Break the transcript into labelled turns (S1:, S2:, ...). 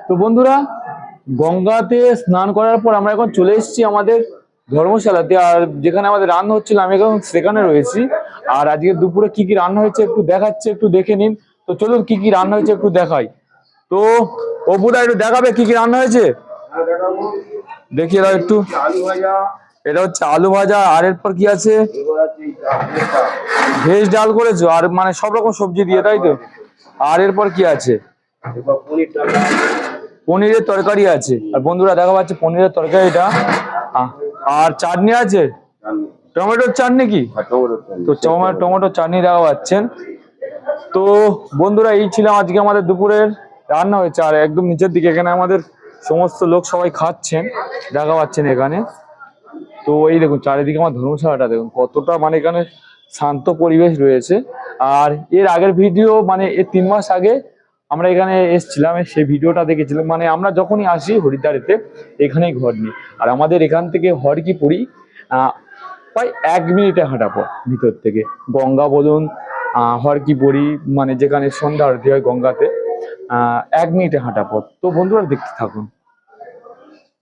S1: তো বন্ধুরা, গঙ্গাতে স্নান করার পর আমরা এখন চলে এসেছি আমাদের ধর্মশালাতে। আর যেখানে আমাদের রান্না হচ্ছিল আমি এখন সেখানে রয়েছি। আর আজকে দুপুরে কি কি রান্না হয়েছে একটু দেখাচ্ছে, একটু দেখে নিন। তো চলুন কি কি রান্না হয়েছে একটু দেখাই। তো অপুদা একটু দেখাবে কি কি রান্না হয়েছে, দেখি এরা একটু। এটা হচ্ছে আলু ভাজা, আর এরপর কি আছে, ভেজ ডাল করেছো, আর মানে সব রকম সবজি দিয়ে, তাই তো? আর এরপর কি আছে, পনিরের তরকারি আছে। আর বন্ধুরা দেখা পাচ্ছে পনিরের তরকারিটা, আর চাটনি আছে, টমেটোর চাটনি কি, তো টমেটোর চাটনি দেখা পাচ্ছেন। তো বন্ধুরা এই ছিল আজকে আমাদের দুপুরের রান্না হয়েছে। আর একদম নিচের দিকে এখানে আমাদের সমস্ত লোক সবাই খাচ্ছেন, দেখা পাচ্ছেন এখানে। তো এই দেখুন চারিদিকে আমার ধর্মশালাটা দেখুন কতটা মানে এখানে শান্ত পরিবেশ রয়েছে। আর এর আগের ভিডিও মানে এর 3 মাস আগে আমরা এখানে এসেছিলাম, সেই ভিডিওটা দেখেছিলাম। মানে আমরা যখনই আসি হরিদ্বারেতে এখানেই ঘর নিই। আর আমাদের এখান থেকে হরকিপুরি প্রায় 1 মিনিটে হাঁটা পথ ভিতর থেকে। গঙ্গা বলুন, হরকিপুরি মানে যেখানে সন্ধ্যা আরতি হয় গঙ্গাতে, 1 মিনিটে হাঁটা পথ। তো বন্ধুরা দেখতে থাকুন।